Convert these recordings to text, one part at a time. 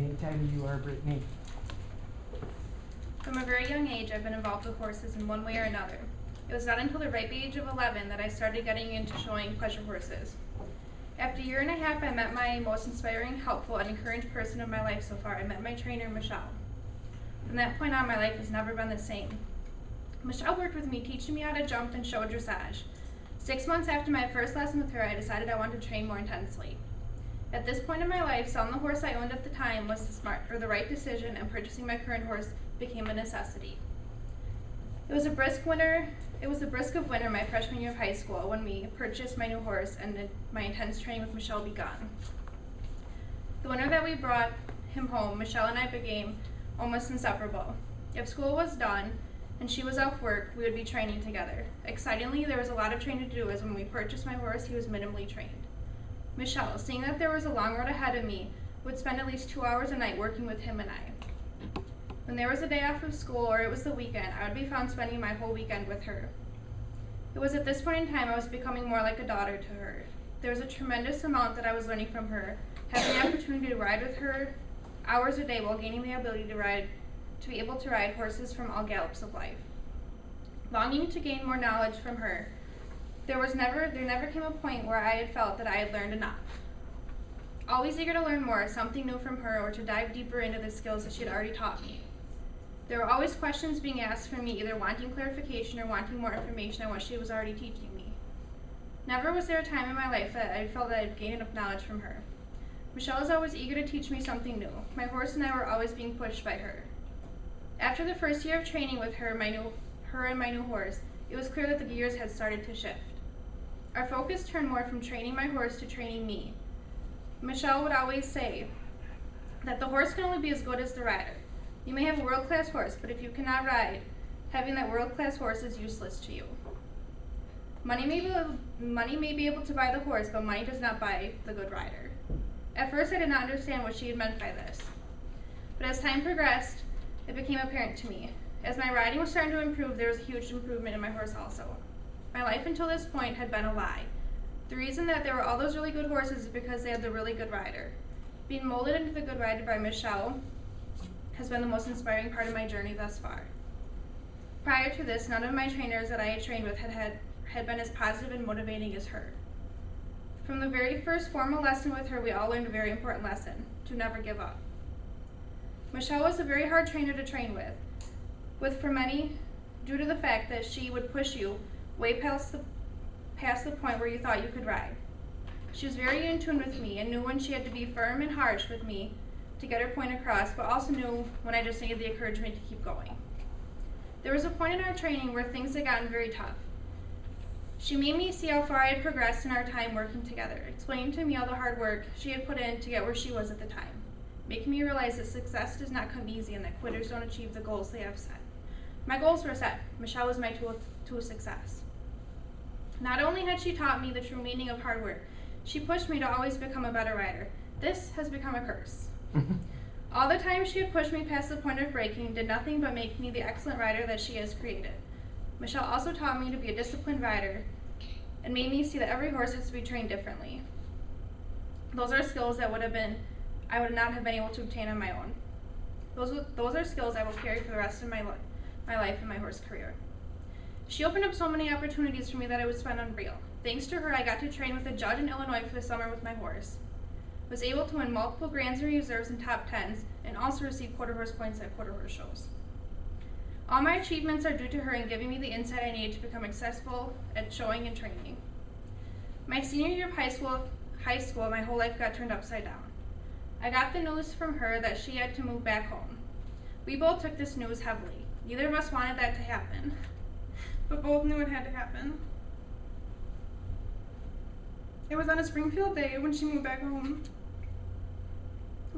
anytime you are, Brittany. From a very young age, I've been involved with horses in one way or another. It was not until the ripe age of 11 that I started getting into showing pleasure horses. After a year and a half, I met my most inspiring, helpful, and encouraging person of my life so far. I met my trainer, Michelle. From that point on, my life has never been the same. Michelle worked with me, teaching me how to jump and show dressage. 6 months after my first lesson with her, I decided I wanted to train more intensely. At this point in my life, selling the horse I owned at the time was the right decision, and purchasing my current horse became a necessity. It was a brisk of winter my freshman year of high school when we purchased my new horse and my intense training with Michelle began. The winter that we brought him home, Michelle and I became almost inseparable. If school was done and she was off work, we would be training together. Excitingly, there was a lot of training to do, as when we purchased my horse, he was minimally trained. Michelle, seeing that there was a long road ahead of me, would spend at least 2 hours a night working with him and I. When there was a day off of school or it was the weekend, I would be found spending my whole weekend with her. It was at this point in time I was becoming more like a daughter to her. There was a tremendous amount that I was learning from her, having the opportunity to ride with her hours a day while gaining the ability to be able to ride horses from all gallops of life. Longing to gain more knowledge from her, there never came a point where I had felt that I had learned enough. Always eager to learn more, something new from her, or to dive deeper into the skills that she had already taught me. There were always questions being asked from me, either wanting clarification or wanting more information on what she was already teaching me. Never was there a time in my life that I felt that I had gained enough knowledge from her. Michelle was always eager to teach me something new. My horse and I were always being pushed by her. After the first year of training with her and my new horse, it was clear that the gears had started to shift. Our focus turned more from training my horse to training me. Michelle would always say that the horse can only be as good as the rider. You may have a world-class horse, but if you cannot ride, having that world-class horse is useless to you. Money may be able to buy the horse, but money does not buy the good rider. At first, I did not understand what she had meant by this. But as time progressed, it became apparent to me. As my riding was starting to improve, there was a huge improvement in my horse also. My life until this point had been a lie. The reason that there were all those really good horses is because they had the really good rider. Being molded into the good rider by Michelle has been the most inspiring part of my journey thus far. Prior to this, none of my trainers that I had trained with had been as positive and motivating as her. From the very first formal lesson with her, we all learned a very important lesson: to never give up. Michelle was a very hard trainer to train with for many, due to the fact that she would push you way past the point where you thought you could ride. She was very in tune with me and knew when she had to be firm and harsh with me to get her point across, but also knew when I just needed the encouragement to keep going. There was a point in our training where things had gotten very tough. She made me see how far I had progressed in our time working together, explaining to me all the hard work she had put in to get where she was at the time, making me realize that success does not come easy and that quitters don't achieve the goals they have set. My goals were set. Michelle was my tool to success. Not only had she taught me the true meaning of hard work, she pushed me to always become a better rider. This has become a curse. All the time she had pushed me past the point of breaking did nothing but make me the excellent rider that she has created. Michelle also taught me to be a disciplined rider and made me see that every horse has to be trained differently. Those are skills that I would not have been able to obtain on my own. Those are skills I will carry for the rest of my life and my horse career. She opened up so many opportunities for me that it was fun unreal. Thanks to her, I got to train with a judge in Illinois for the summer with my horse. Was able to win multiple Grands and Reserves and top 10s, and also receive quarter horse points at quarter horse shows. All my achievements are due to her in giving me the insight I needed to become successful at showing and training. My senior year of high school, my whole life got turned upside down. I got the news from her that she had to move back home. We both took this news heavily. Neither of us wanted that to happen, but both knew it had to happen. It was on a Springfield day when she moved back home.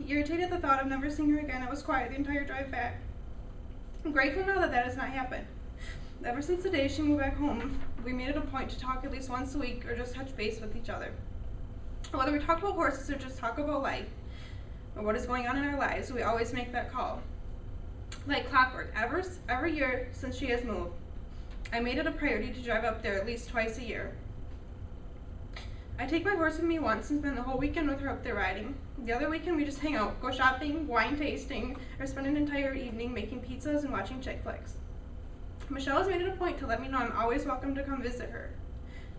Irritated at the thought of never seeing her again, I was quiet the entire drive back. I'm grateful now that that has not happened. Ever since the day she moved back home, we made it a point to talk at least once a week or just touch base with each other. Whether we talk about horses or just talk about life or what is going on in our lives, we always make that call. Like clockwork, every year since she has moved, I made it a priority to drive up there at least twice a year. I take my horse with me once and spend the whole weekend with her up there riding. The other weekend we just hang out, go shopping, wine tasting, or spend an entire evening making pizzas and watching chick flicks. Michelle has made it a point to let me know I'm always welcome to come visit her.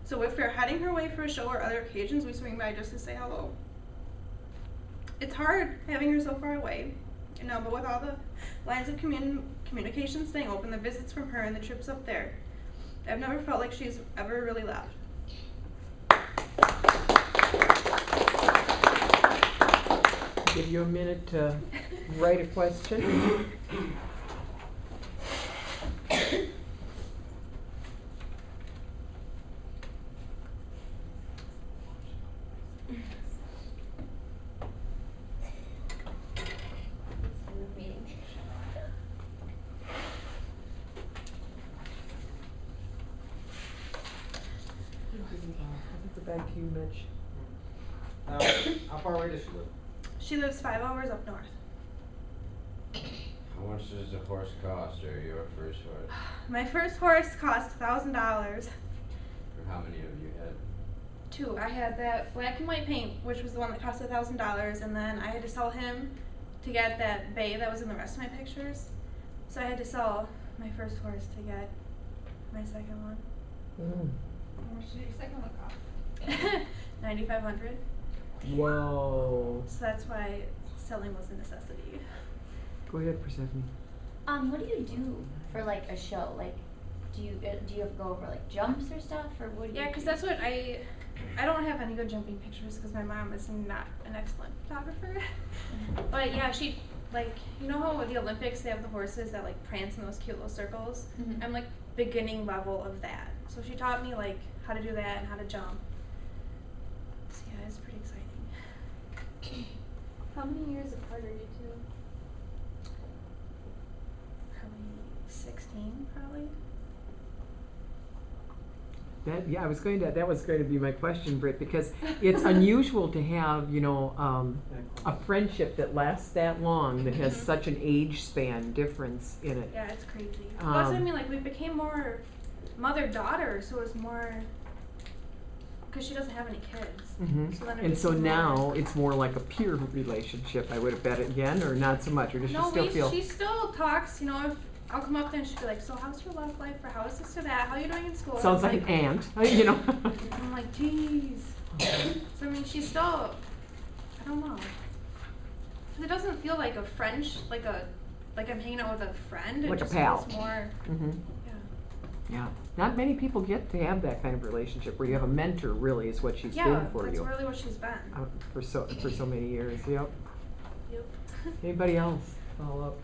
So if we're heading her way for a show or other occasions, we swing by just to say hello. It's hard having her so far away, you know, but with all the lines of communication staying open, the visits from her and the trips up there, I've never felt like she's ever really left. Give you a minute to write a question. Back to you, Mitch. How far away does she live? She lives 5 hours up north. How much does the horse cost, or your first horse? My first horse cost $1,000. Or how many have you had? 2. I had that black and white paint, which was the one that cost $1,000, and then I had to sell him to get that bay that was in the rest of my pictures. So I had to sell my first horse to get my second one. How much did your second one cost? $9,500. Whoa. So that's why selling was a necessity. Go ahead, Persephone. What do you do for like a show? Like, do you have to go over like jumps or stuff, or what do you? Yeah, because that's what I don't have any good jumping pictures because my mom is not an excellent photographer. But yeah, she, like, you know how with the Olympics they have the horses that like prance in those cute little circles? Mm-hmm. I'm like beginning level of that. So she taught me like how to do that and how to jump. So yeah, it's pretty exciting. How many years apart are you two? Probably 16, probably. That was going to be my question, Britt, because it's unusual to have, you know, a friendship that lasts that long, that has such an age span difference in it. Yeah, it's crazy. Plus, I mean, like, we became more mother-daughter, so it's more, because she doesn't have any kids. Mm-hmm. So then it And so becomes now more, it's more like a peer relationship, I would have bet again, or not so much, or does she still feel? she still talks, you know, if I'll come up there and she'll be like, so how's your love life, or how's this or that, how are you doing in school? Sounds like an aunt, you know. I'm like, geez. So I mean, she's still, I don't know. 'Cause it doesn't feel like a French, like I'm hanging out with a friend. It Like a just pal. feels more, Mm-hmm. yeah. Yeah, not many people get to have that kind of relationship where you have a mentor. Really, is what she's Yeah, been for that's you really what she's been. for so many years. Yep. Yep. Anybody else follow up?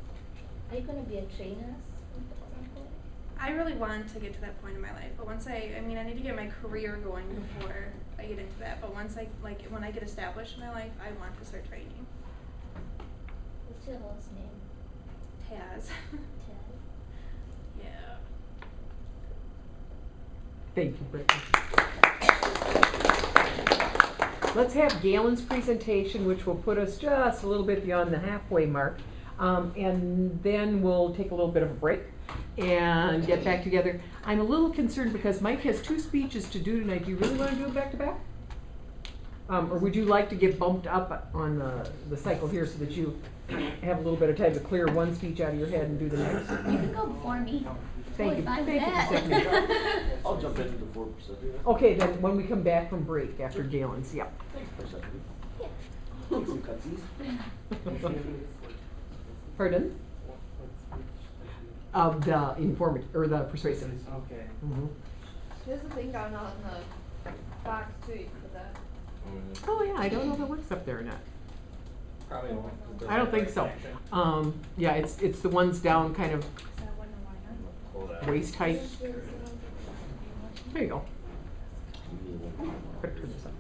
Are you gonna be a trainer at some point? I really want to get to that point in my life, but once I need to get my career going before I get into that. But once when I get established in my life, I want to start training. What's your horse name? Taz. Ted. Yeah. Thank you, Brittany. Let's have Galen's presentation, which will put us just a little bit beyond the halfway mark. And then we'll take a little bit of a break and get back together. I'm a little concerned because Mike has 2 speeches to do tonight. Do you really want to do it back to back? Or would you like to get bumped up on the cycle here so that you have a little bit of time to clear one speech out of your head and do the next? You can go before me. Thank you. Totally fine Thank with you, that. Persephone. I'll jump into the 4%. Okay, then when we come back from break after Galen's, yeah. Thanks, Persephone. Yeah. Take some cutsies. Pardon? The informative, or the persuasive. Okay. Mm-hmm. There's a thing down out in the box too, you can put that. Oh yeah, I don't know if it works up there or not. Probably won't. I don't think so. Yeah, it's the ones down kind of waist height. There you go. Put it to the side.